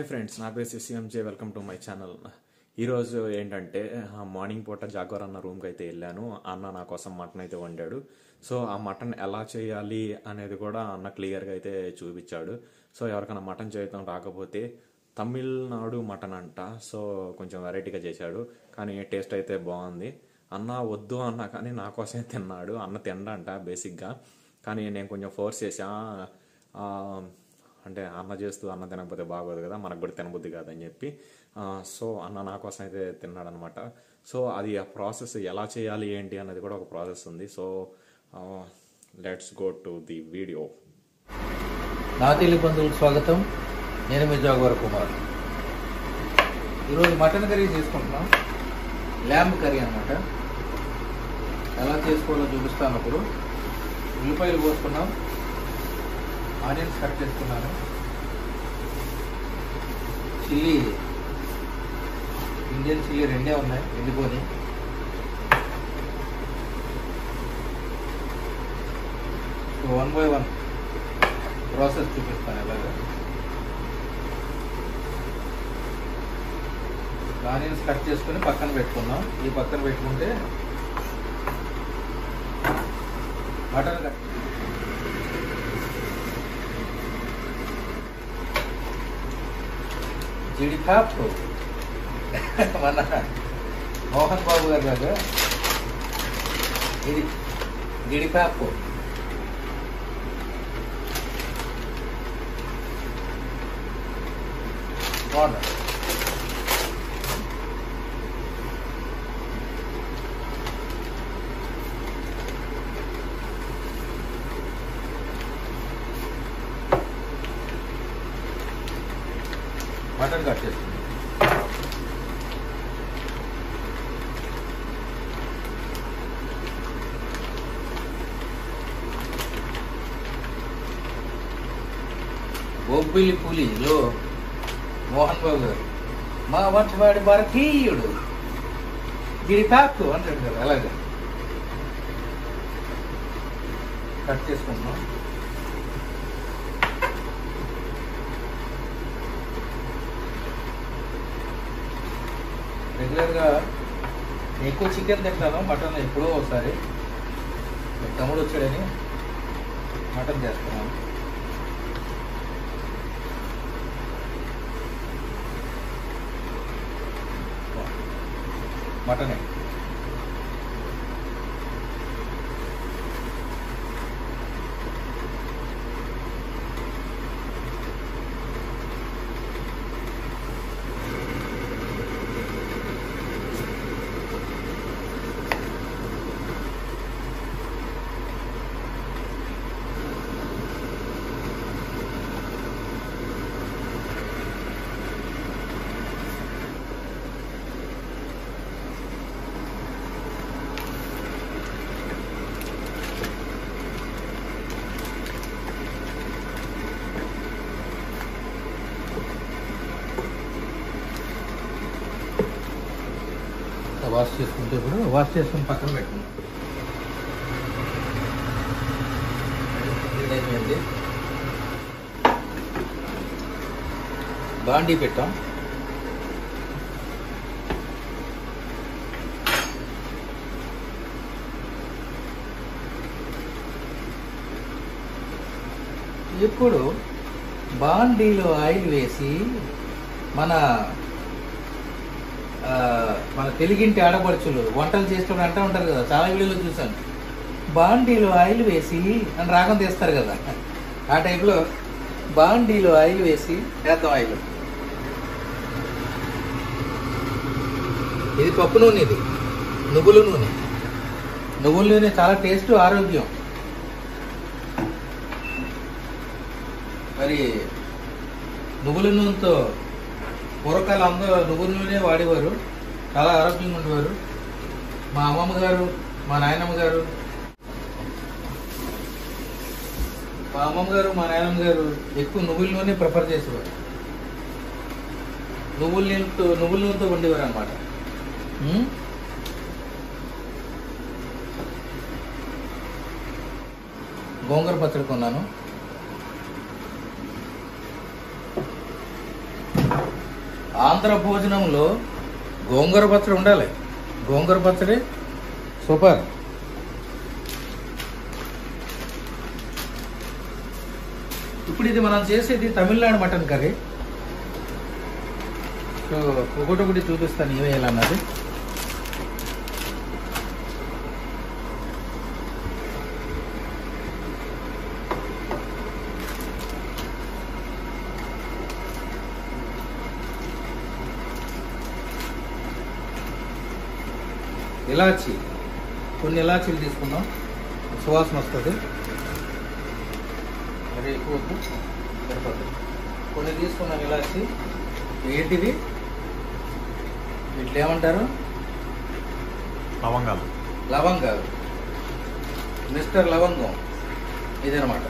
Friends, నా పేరు CCMJ. Welcome to my channel. ఈరోజు ఏంటంటే మార్నింగ్ పూట జాగవర్ అన్న రూమ్కి అయితే వెళ్ళాను. అన్న నా కోసం మటన్ అయితే వండాడు. సో ఆ మటన్ ఎలా చేయాలి అనేది కూడా అన్న క్లియర్గా అయితే చూపించాడు. సో ఎవరికైనా మటన్ చేయడం రాకపోతే తమిళనాడు మటన్ అంట. సో కొంచెం వెరైటీగా చేశాడు, కానీ టేస్ట్ అయితే బాగుంది. అన్న వద్దు అన్నా కానీ నా కోసమే తిన్నాడు. అన్న తినడంట బేసిక్గా, కానీ నేను కొంచెం ఫోర్స్ చేసా. అంటే అన్న చేస్తూ అన్న తినకపోతే బాగోదు కదా, మనకు కూడా తినబుద్ధి కాదని చెప్పి. సో అన్న నా కోసం అయితే తిన్నాడు అనమాట. సో అది ఆ ప్రాసెస్ ఎలా చేయాలి ఏంటి అన్నది కూడా ఒక ప్రాసెస్ ఉంది. So let's go to the video. నా తెలుగు బంధువులకు స్వాగతం. నేను మీ జాగవర్ కుమార్. ఈరోజు మటన్ కర్రీ చేసుకుంటున్నాం. ల్యాంబ్ కర్రీ అనమాట. ఎలా చేసుకోవాలో చూపిస్తాను. ఉల్లిపాయలు కోసుకున్నాం, ఆనియన్స్ కట్ చేసుకున్నాను, చిల్లీ ఇండియన్ చిల్లీ రెండే ఉన్నాయి ఎండుకొని. సో 1 by 1 ప్రాసెస్ చూపిస్తాను ఎలాగా. ఆనియన్స్ కట్ చేసుకుని పక్కన పెట్టుకున్నాం. ఈ పక్కన పెట్టుకుంటే మటన్ కట్ జీడికాపు మన మోహన్ బాబు గారు కదా, ఇది జీడికాపు. బాగుంది. మటన్ కట్ చేస్తుంది. బొబ్బిలి పులిలో మోహన్ బాబు గారు మా వంటవాడి భారతీయుడు గిరికాకు అంటాడు కదా, అలాగే కట్ చేసుకుంటున్నాం. రెగ్యులర్గా ఎక్కువ చికెన్ తింటాను, మటన్ ఎప్పుడో ఒకసారి. తమ్ముడు వచ్చాడని మటన్ చేస్తున్నాను. మటనే వాష్ చేసుకుంటే ఇప్పుడు వాష్ చేసుకుని పక్కన పెట్టుకున్నాం. అయిపోయింది. బాండీ పెట్టాం. ఇప్పుడు బాండీలో ఆయిల్ వేసి మన తెలుగింటి ఆడపడుచులు వంటలు చేసేటప్పుడు అంటూ ఉంటారు కదా, చాలా వీడియోలో చూసాను. బాండీలో ఆయిల్ వేసి అని రాగం తీస్తారు కదా, ఆ టైప్లో బాండీలో ఆయిల్ వేసి వేద్దాం. ఆయిల్ ఇది పప్పు నూనె, ఇది నువ్వుల నూనె. నువ్వుల నూనె చాలా టేస్ట్, ఆరోగ్యం. మరి నువ్వుల నూనెతో పూర్వకాలం అందరూ నువ్వుల నూనె వాడేవారు, చాలా ఆరోగ్యంగా ఉండేవారు. మా అమ్మమ్మ గారు, మా నాయనమ్మ గారు, మా నాయనమ్మ గారు ఎక్కువ నువ్వుల నూనె ప్రిఫర్ చేసేవారు. నువ్వుల నూనెతో వండేవారు అన్నమాట. గోంగూర పచ్చడి కొన్నాను. ఆంధ్ర భోజనంలో గోంగూర పచ్చడి ఉండాలి. గోంగూర పచ్చడి సూపర్. ఇప్పుడు ఇది మనం చేసేది తమిళనాడు మటన్ కర్రీ. సో ఒకటి చూపిస్తాను ఏమి వేయాలన్నది. ఇలాచి, కొన్ని ఇలాచీలు తీసుకుందాం, సువాసన వస్తుంది. మరి ఎక్కువ సరిపోతుంది. కొన్ని తీసుకున్నాం ఇలాచి. ఏంటిది, వీటిని ఏమంటారు? లవంగాలు. లవంగాలు, మిస్టర్ లవంగం ఇదనమాట.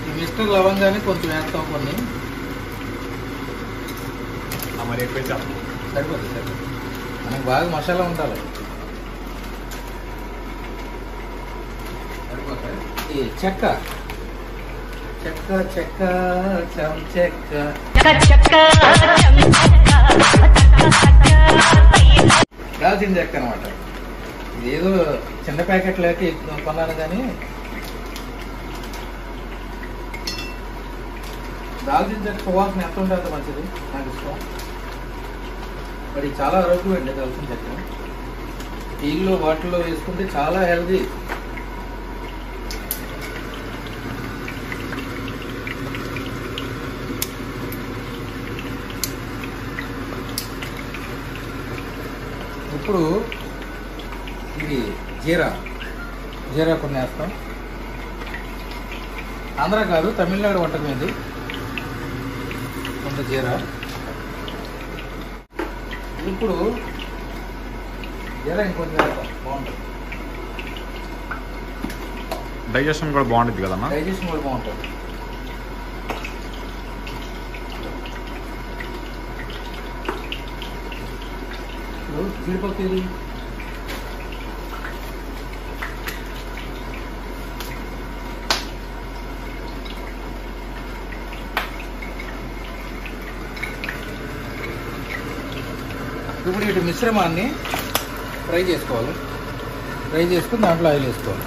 ఈ మిస్టర్ లవంగాన్ని కొంచెం వేస్తాం, కొన్ని మరి ఎక్కువ సరిపోతుంది. మనకు బాగా మసాలా ఉండాలి. సరిపోతాయి. ఈ చెక్క చెక్క చెక్క చెక్క దాల్చిన చెక్క అనమాట. ఇది ఏదో చిన్న ప్యాకెట్లకి కొన్నాను కానీ దాల్చిన చెక్క సువాసన ఎంత ఉంటే అంత మంచిది, నాకు ఇష్టం. మరి చాలా ఆరోగ్యం అండి దాల్చిన చెక్క. టీల్లో వాటిల్లో వేసుకుంటే చాలా హెల్దీ. ఇప్పుడు ఇది జీరా కొన్ని వేస్తాం. ఆంధ్ర కాదు, తమిళనాడు వంటకం ఇది. కొంత జీరా. ఇప్పుడు జీరా ఇంకొంచెం వేస్తాం, బాగుంటుంది. డైజెషన్ కూడా బాగుంటుంది కదన్నా. డైజెషన్ కూడా బాగుంటుంది. ఇప్పుడు జీడిపప్పు ఇది ఇప్పుడు ఇటు మిశ్రమాన్ని ఫ్రై చేసుకోవాలి. ఫ్రై చేసుకుని దాంట్లో ఆయిల్ వేసుకోవాలి.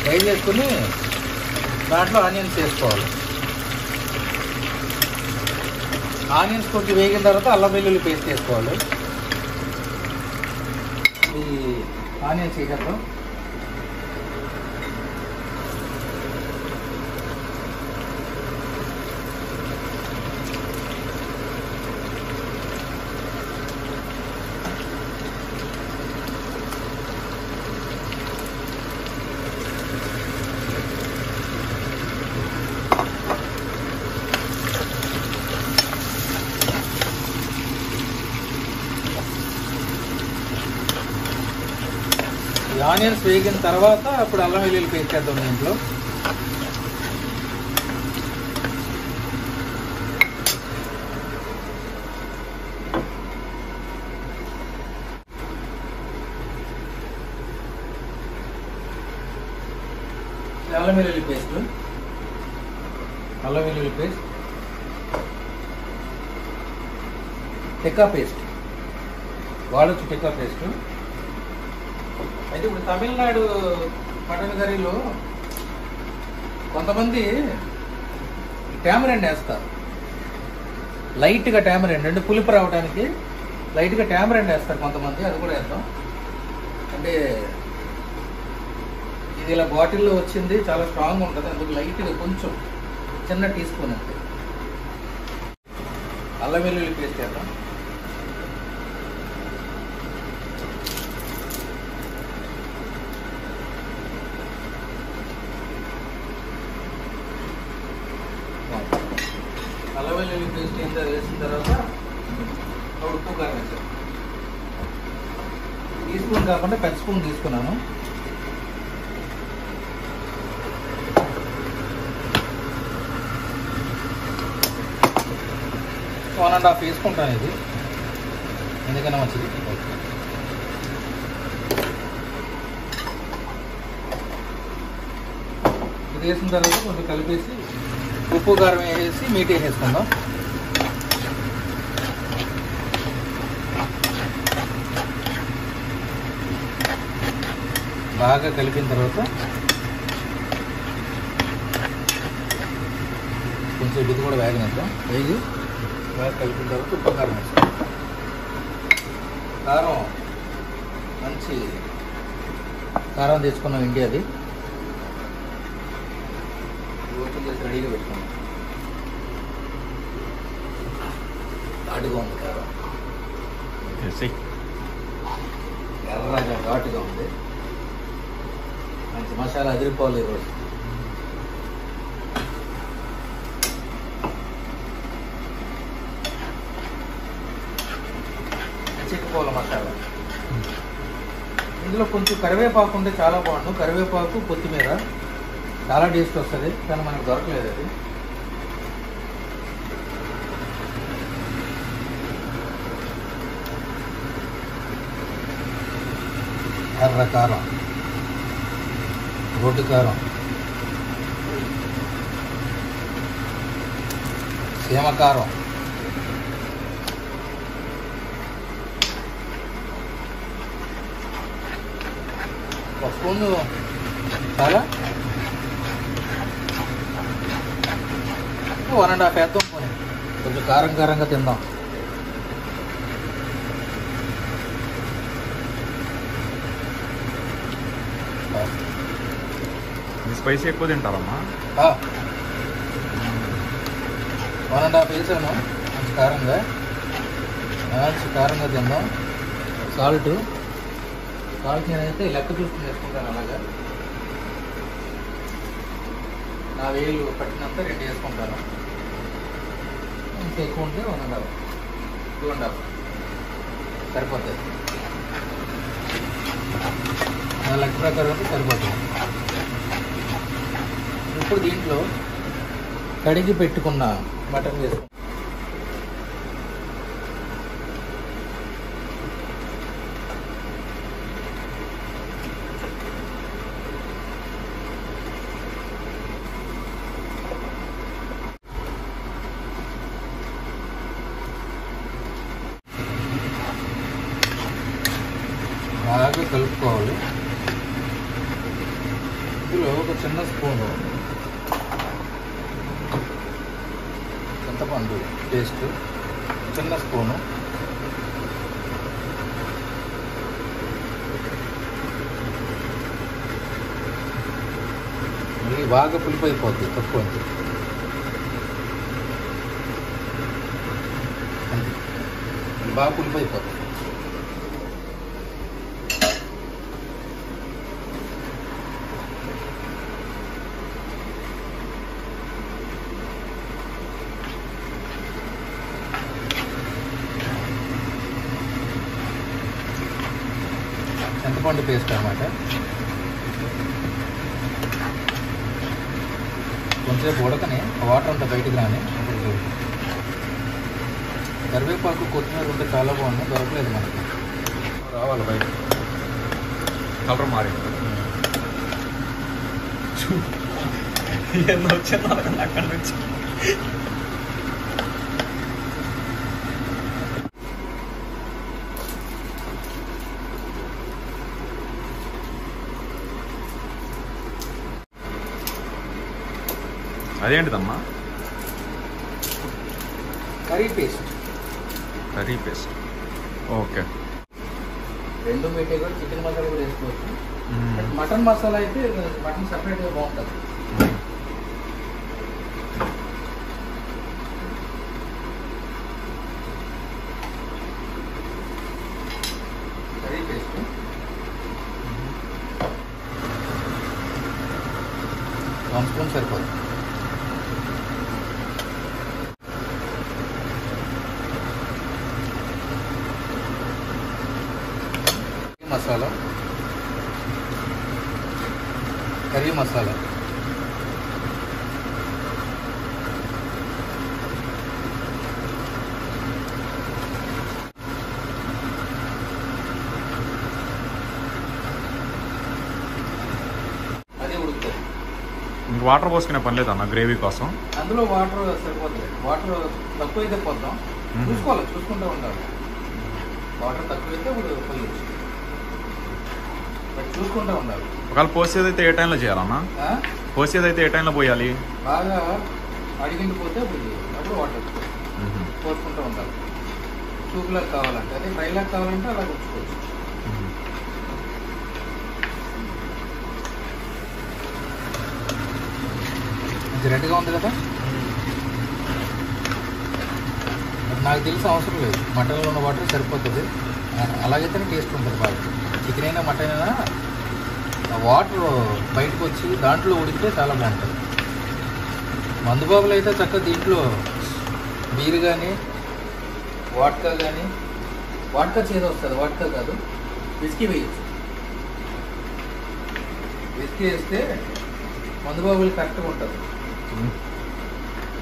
ఫ్రై చేసుకుని దాంట్లో ఆనియన్స్ వేసుకోవాలి. ఆనియన్స్ కొంచెం వేగిన తర్వాత అల్లం వెల్లుల్లి పేస్ట్ వేసుకోవాలి. ఈ ఆనియన్స్ వేసేద్దాం. ఆనియన్స్ వేగిన తర్వాత అప్పుడు అల్లం వెల్లుల్లి పేస్ట్ చేద్దాం దీంట్లో. అల్లం వెల్లుల్లి పేస్ట్, టిక్కా పేస్ట్ వాడచ్చు. టిక్కా పేస్ట్ అయితే ఇప్పుడు తమిళనాడు మటన్ కర్రీలో కొంతమంది టామరెండ్ వేస్తారు. లైట్గా టామరెండ్ అంటే పులుపు రావడానికి లైట్గా టామరెండ్ వేస్తారు కొంతమంది. అది కూడా వేద్దాం. అంటే ఇది ఇలా బాటిల్లో వచ్చింది, చాలా స్ట్రాంగ్ ఉంటుంది. అందుకు లైట్గా కొంచెం చిన్న టీ స్పూన్ అంతే. అల్లం వెల్లుల్లి పేస్ట్ వేద్దాం. అల్లం వెల్లుల్లి పేస్ట్ వేసిన తర్వాత ఉప్పు కారం వేసాం. టీ స్పూన్ కాకుండా పెద్ద స్పూన్ తీసుకున్నాను. వన్ అండ్ హాఫ్ వేసుకుంటాను. ఇది ఎందుకన్నా మంచిది. వేసిన తర్వాత కొంచెం కలిపేసి ఉప్పు కారం వేసేసి మీట్ వేసేసుకుందాం. బాగా కలిపిన తర్వాత కొంచెం ఇది కూడా వేగనిద్దాం. వేగి బాగా కలిపిన తర్వాత ఉప్పు కారం వేస్తాం. కారం మంచి కారం తెచ్చుకున్నాం ఇండియాది. ఓపెన్ చేసి రెడీగా పెట్టుకున్నాం. ఘాటుగా ఉంది కారం, ఎర్రగా ఘాటుగా ఉంది. మంచి మసాలా అదిరిపోవాలి ఈరోజు. చిక్కుపోల మసాలా. ఇందులో కొంచెం కరివేపాకు ఉంటే చాలా బాగుండు. కరివేపాకు, కొత్తిమీర చాలా టేస్ట్ వస్తుంది, కానీ మనకు దొరకలేదు అది. ఎర్ర కారం, రొడ్డు కారం, సీమకారం, ఒక స్పూన్ చాలా 1.5 వేద్దాం. కొంచెం కారం కారంగా తిందాం. స్పైసీ ఎక్కువ తింటారమ్మా? 1.5 వేసాను. మంచి కారంగా తిందాం. సాల్ట్ నేనైతే లెక్క చూసుకుని వేసుకుంటాను. అలాగా నా వేలు పట్టినంత 2 వేసుకుంటాను. ఇంకా ఎక్కువ ఉంటే 1.5, 2.5 సరిపోతుంది. నా లెక్క ప్రకారం అయితే సరిపోతుంది. ఇప్పుడు దీంట్లో కడిగి పెట్టుకున్న మటన్ వేసుకుంటాం. బాగా కలుపుకోవాలి. ఇందులో ఒక చిన్న స్పూను చింతపండు పేస్ట్, చిన్న స్పూను మళ్ళీ బాగా పులుపు అయిపోద్ది. తక్కువ అంతే. బాగా పులుపు అయిపోతుంది. చింతపండు పేస్ట్ అన్నమాట. కొంచెంసేపు ఉడకని వాటర్ అంతా బయటికి రాని. కరివేపాకు, కొత్తిమీర ఉంటే చాలా బాగుంది. దొరకలేదు మనకి. రావాలి బయట. కలర్ మారి ఎన్నో వచ్చింది అక్కడి నుంచి. అదేంటిదమ్మా? Curry paste. ఓకే. 2 మీటే కూడా చికెన్ మసాలా కూడా వేసుకోవచ్చు. మటన్ మసాలా అయితే మటన్ సపరేట్గా బాగుంటుంది. కర్రీ పేస్ట్ 1 స్పూన్ సరిపోతుంది. మసాలా, కర్రీ మసాలా, అది ఉడుకుతుంది. వాటర్ పోసుకునే పని లేదన్న గ్రేవీ కోసం. అందులో వాటర్ సరిపోతుంది. వాటర్ తక్కువ అయితే పోద్దాం, చూసుకోవాలి, చూసుకుంటూ ఉండాలి. వాటర్ తక్కువైతే ఇప్పుడు పోయచ్చు, బట్ చూసుకుంటూ ఉండాలి. ఒకవేళ పోసేదైతే ఏ టైంలో చేయాలన్నా? పోసేదైతే ఏ టైంలో పోయాలి? బాగా అడిగిండి పోతే అప్పుడు వాటర్ పోసుకుంటూ ఉండాలి. సూప్లాగా కావాలంటే, అదే ఫ్రైలాగా కావాలంటే అలా ఉంచుకోవచ్చు. ఇది రెడ్గా ఉంది కదా, నాకు తెలిసి అవసరం లేదు. మటన్లో ఉన్న వాటర్ సరిపోతుంది. అలాగైతేనే టేస్ట్ ఉంటుంది బాగా. చికెన్ అయినా మటన్ అయినా వాటర్ బయటకు వచ్చి దాంట్లో ఉడికితే చాలా బాగుంటుంది. మందుబాబులు అయితే చక్కగా దీంట్లో బీర్ కానీ వాట్కా కానీ, వాట్కా చేదు వస్తుంది, వాట్కా కాదు, విస్కీ వేయచ్చు. విస్కీ వేస్తే మందుబాబులు కరెక్ట్గా ఉంటుంది.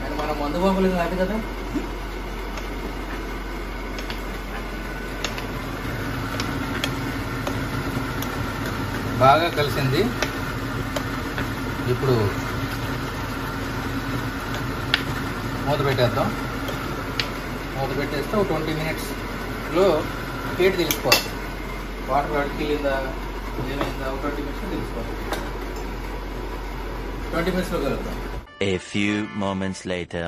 కానీ మనం మందుబాబులు కాదు కదా. బాగా కలిసింది. ఇప్పుడు మూత పెట్టేద్దాం. మూత పెట్టేస్తే ఒక 20 minutesలో ప్లేట్ తెలుసుకోవాలి. వాటర్ అడిగిలిందా ఏమైందా ఒక 20 minutes తెలుసుకోవాలి. 20 minutesలో కలుగుతాం. A few moments later.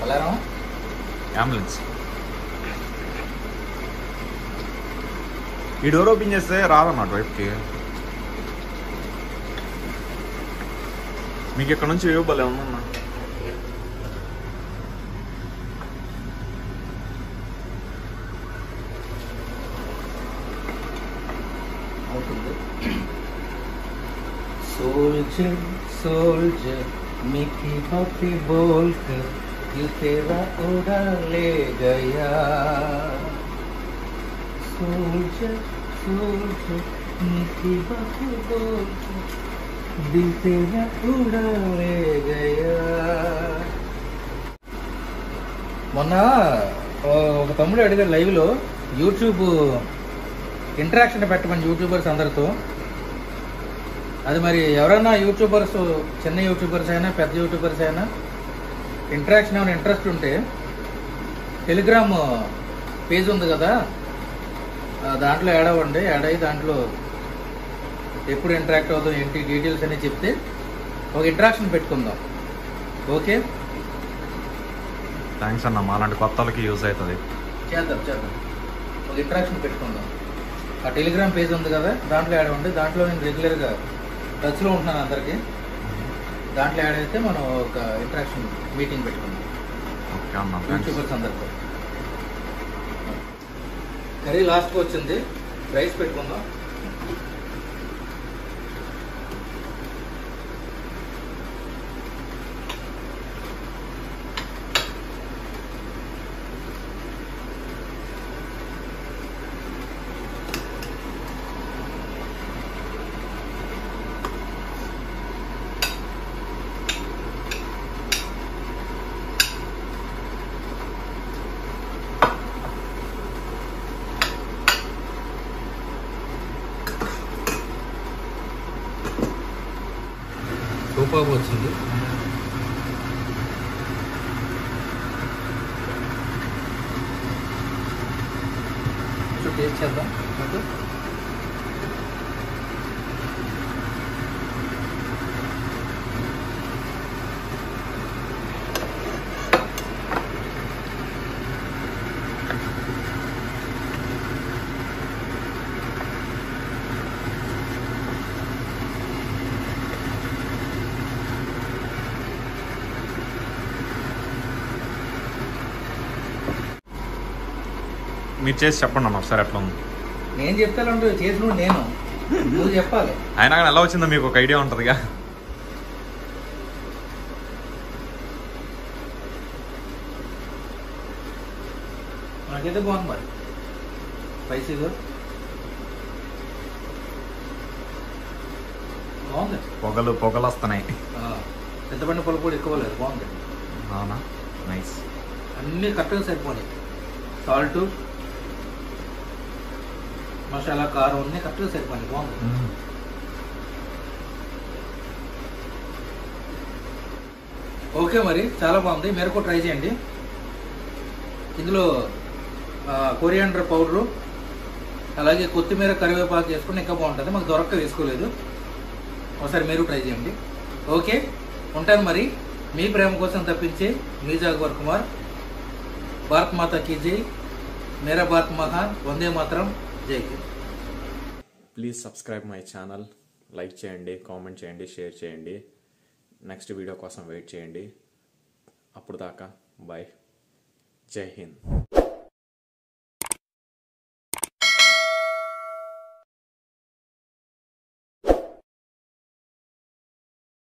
Alarm ambulance. ఈ డోర్ ఓపెన్ చేస్తే రాదన్నమాట వైపుకి. మీకు ఇక్కడ నుంచి వ్యూ భలే ఉందన్నా. सोल्जर सोल्जर मीठी बातें बोलकर दिल तेरा उड़ा ले गया. सोल्जर सोल्जर मीठी बातें बोलकर दिल तेरा उड़ा ले गया. మొన్న ఒక తమ్ముడు అడిగాడు లైవ్లో, యూట్యూబ్ ఇంటరాక్షన్ పెట్టమని యూట్యూబర్స్ అందరితో. అది మరి ఎవరైనా యూట్యూబర్స్, చిన్న యూట్యూబర్స్ అయినా పెద్ద యూట్యూబర్స్ అయినా ఇంటరాక్షన్ ఏమైనా ఇంట్రెస్ట్ ఉంటే టెలిగ్రామ్ పేజ్ ఉంది కదా, దాంట్లో యాడ్ అవ్వండి. యాడ్ అయ్యి దాంట్లో ఎప్పుడు ఇంటరాక్ట్ అవుతాం ఏంటి డీటెయిల్స్ అని చెప్తే ఒక ఇంటరాక్షన్ పెట్టుకుందాం. ఓకే, థ్యాంక్స్ అన్న. మాలాంటి కొత్త వాళ్ళకి యూజ్ అవుతుంది. చేద్దాం ఒక ఇంటరాక్షన్ పెట్టుకుందాం. ఆ టెలిగ్రామ్ పేజ్ ఉంది కదా, దాంట్లో యాడ్ అవ్వండి. దాంట్లో నేను రెగ్యులర్గా టచ్లో ఉంటున్నాను అందరికీ. దాంట్లో యాడ్ అయితే మనం ఒక ఇంటరాక్షన్ మీటింగ్ పెట్టుకుందాం యూట్యూబర్స్ అందరితో. కర్రీ లాస్ట్కి వచ్చింది, రైస్ పెట్టుకుందాం. సూపర్గా వచ్చింది. టేస్ట్ చేద్దాం. మీరు చేసి చెప్పండి అన్న ఒకసారి ఎట్లా ఉంది. నేను చెప్తానంటే చేసిన నేను, నువ్వు చెప్పాలి. అయినా కానీ ఎలా వచ్చిందో మీకు ఒక ఐడియా ఉంటుందిగా. నాకైతే బాగుంది. మరి స్పైసీగా బాగుంది. పొగలు వస్తున్నాయి. చింతపండు పొల కూడా ఎక్కువ లేదు, బాగుంది. అవునా, నైస్. అన్నీ కరెక్ట్గా సరిపోయి. సాల్ట్ మసాలా కారం అన్నీ కరెక్ట్గా సరిపోయింది. బాగుంది. ఓకే, మరి చాలా బాగుంది. మీరు కూడా ట్రై చేయండి. ఇందులో కొరియాండర్ పౌడరు అలాగే కొత్తిమీర కరివేపాకు వేసుకుని ఇంకా బాగుంటుంది. మాకు దొరక్క వేసుకోలేదు. ఒకసారి మీరు ట్రై చేయండి. ఓకే, ఉంటాను మరి. మీ ప్రేమ కోసం తప్పించి మీ జాగవర్ కుమార్. భారత్ మాతా కీ జై. మేరా భారత్ మహాన్. వందే మాతరం. జై Hind. Please subscribe my channel. Like చేయండి, కామెంట్ చేయండి, షేర్ చేయండి. నెక్స్ట్ వీడియో కోసం వెయిట్ చేయండి. అప్పుడు దాకా బాయ్. జై హింద్.